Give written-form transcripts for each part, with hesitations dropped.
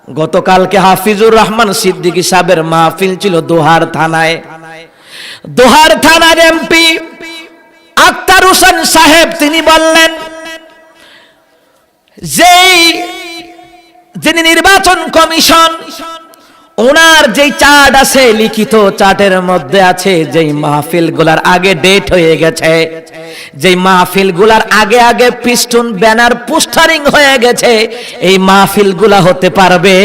গতকালকে হাফিজুর রহমান সিদ্দিকী সাহেবের মাহফিল ছিল দোহার থানায়। দোহার থানার এমপি আক্তার হোসেন সাহেব তিনি বললেন, যিনি নির্বাচন কমিশন, ওনার যেই চার্ট আছে, লিখিত চার্টের মধ্যে আছে যেই মাহফিলগুলার আগে ডেট হয়ে গেছে, যেই মাহফিলগুলার আগে আগে পিস্টন ব্যানার পোস্টারিং হয়ে গেছে, এই মাহফিলগুলা হতে পারবে,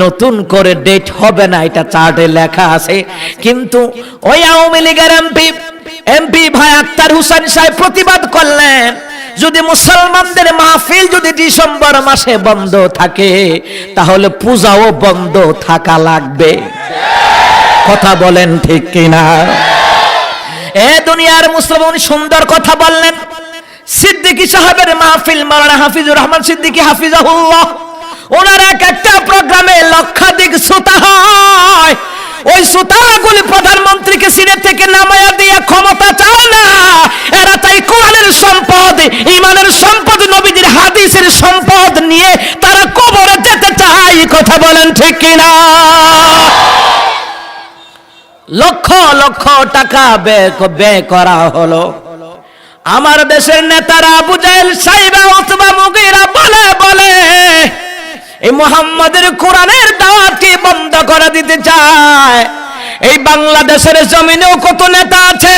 নতুন করে ডেট হবে না, এটা চার্টে লেখা আছে। কিন্তু ওই আওয়ামী লীগের এমপি ভাই আক্তার হোসেন সাহেব প্রতিবাদ করলেন, যদি মুসলমানদের মাহফিল যদি ডিসেম্বর মাসে বন্ধ থাকে তাহলে পূজাও বন্ধ থাকা লাগবে। কথা বলেন ঠিক কিনা? এ দুনিয়ার মুসলমান সুন্দর কথা বললেন। সিদ্দিকী সাহেবের মাহফিল, মাওলানা হাফিজুর রহমান সিদ্দিকী হাফিজাহুল্লাহ, ওনার এক একটা প্রোগ্রামে লক্ষাধিক শ্রোতা হয়। ওই শ্রোতাগুলি প্রধানমন্ত্রীকে সিনেট থেকে নামায়া দিয়ে ক্ষমতা চায় না, এরা চাই কোরআনের সম্পদ, ঈমানের সম্পদ, নবীজির হাদিসের সম্পদ নিয়ে তারা কবরে যেতে চায়। কথা বলেন ঠিক কিনা? লক্ষ লক্ষ টাকা ব্যয় করা হলো। আমার দেশের নেতারা আবু জাহেল, সাইবা, উতবা, মুগীরা বলে এই মুহাম্মাদের কোরআনের দাওয়াতকে বন্ধ করে দিতে চায়। এই বাংলাদেশের জমিনেও কত নেতা আছে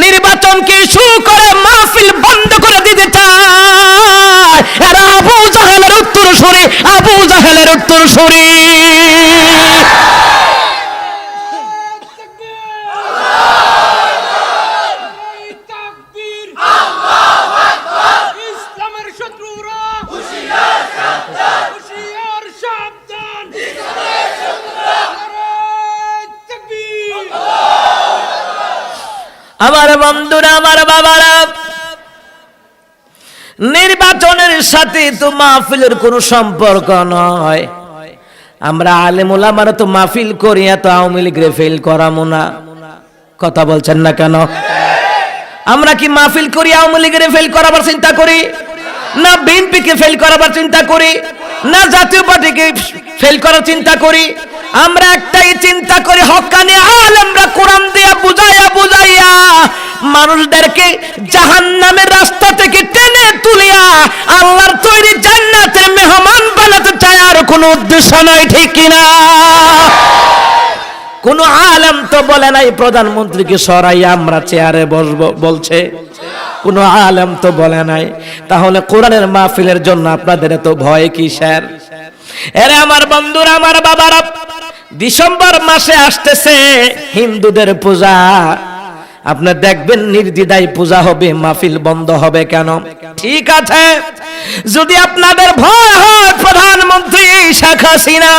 নির্বাচনকে ইস্যু করে মাহফিল বন্ধ করে দিতে চায়। এরা আবু জাহেলের উত্তরসূরি, আবু জাহেলের উত্তরসূরি। আমার বন্ধুরা, আমার বাবারা, নির্বাচনের সাথে তো মাহফিলের কোনো সম্পর্ক নয়। আমরা আলেম ওলামারা তো মাহফিল করি, এত আওয়ামী লীগরে ফেল করামো না। কথা বলছেন না কেন? আমরা কি মাহফিল করি আওয়ামী লীগরে ফেল করাবার চিন্তা করি? না বিএনপিকে ফেল করাবার চিন্তা করি? না জাতীয় পার্টিকে ফেল করার চিন্তা করি? আমরা একটাই চিন্তা করি, হক্কানি আলেমরা কোরআন দিয়া বুঝাইয়া মানুষদেরকে জাহান্নামের রাস্তা থেকে টেনে তুলিয়া আল্লাহর তৈরি জান্নাতের মেহমান বানাতে চায়, আর কোনো উদ্দেশ্য নয়। ঠিক কিনা? কোন আলেম তো বলে নাই প্রধানমন্ত্রীকে সরাইয়া আমরা চেয়ারে বসবো বলছে, কোন আলেম তো বলে নাই। তাহলে কোরআনের মাহফিলের জন্য আপনাদের এত ভয় কিসের? এরে আমার বন্ধুরা, আমার বাবারা, ডিসেম্বর মাসে আসতেছে হিন্দুদের পূজা। আপনি দেখবেন নির্দ্বিধায় পূজা হবে, মাহফিল বন্ধ হবে কেন? ঠিক আছে, যদি আপনাদের ভয় হয় প্রধানমন্ত্রী শেখ হাসিনা,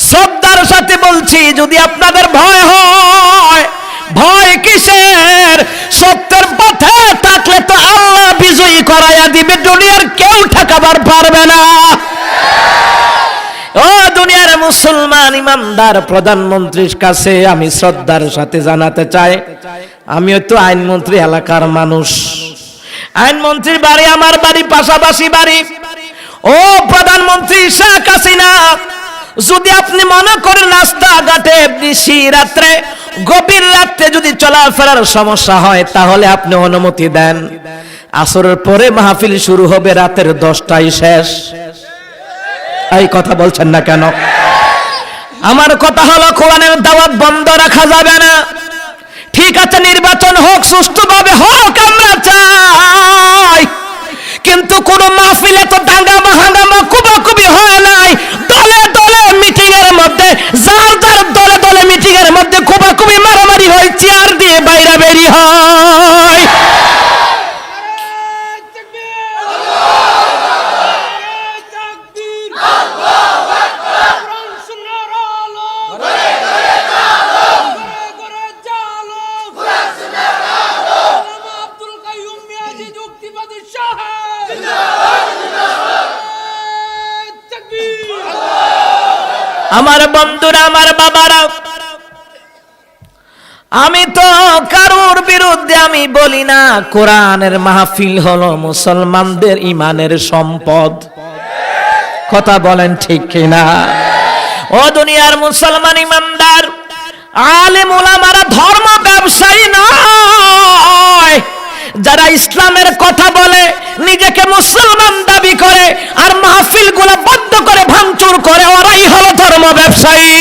শ্রদ্ধার সাথে বলছি, যদি আপনাদের ভয় হয়, ভয় কিসের? সত্যের পথে থাকলে তো আল্লাহ বিজয়ী করাইয়া দিবে, দুনিয়ার কেউ ঠেকাবার পারবে না। ও দুনিয়ার মুসলমান ইমানদার, প্রধানমন্ত্রীর কাছে আমি শ্রদ্ধার সাথে জানাতে চাই, আমিও তো আইনমন্ত্রী এলাকার মানুষ, আইনমন্ত্রীর বাড়ি আমার বাড়ি, পাশাপাশি বাড়ি। ও প্রধানমন্ত্রী শেখ হাসিনা, যদি আপনি মনে করেন রাস্তাঘাটে নিশি রাত্রে, গভীর রাত্রে যদি চলাফেরার সমস্যা হয়, তাহলে আপনি অনুমতি দেন। আসরের পরে মাহফিল শুরু হবে, রাতের 10টায় শেষ। এই কথা বলছেন না কেন? আমার কথা হলো, কোরআনের দাওয়াত বন্ধ রাখা যাবে না। ঠিক আছে, নির্বাচন হোক, সুষ্ঠুভাবে হোক, আমরা চাই, কিন্তু কোন মাহফিলে তো দাঙ্গামা হাঙ্গামা কুবাকুবি হয় নাই। দলে দলে মিটিং এর মধ্যে, যার যার দলে দলে মিটিং এর মধ্যে কুবাকুবি মারামারি হয়, চেয়ার দিয়ে বাইরে বেরি হয়। আমার বন্ধুরা, আমার বাবারা, আমি তো কারোর বিরুদ্ধে আমি বলি না। কোরআনের মাহফিল হলো মুসলমানদের ইমানের সম্পদ। কথা বলেন ঠিক কিনা? ও দুনিয়ার মুসলমান ইমানদার, আলেম ওলামারা ধর্ম ব্যবসায়ী নয়। যারা ইসলামের কথা বলে, নিজেকে মুসলমান দাবি করে, আর মাহফিলগুলো বন্ধ করে ভাঙচুর করে, ওরাই হলো ধর্ম ব্যবসায়ী।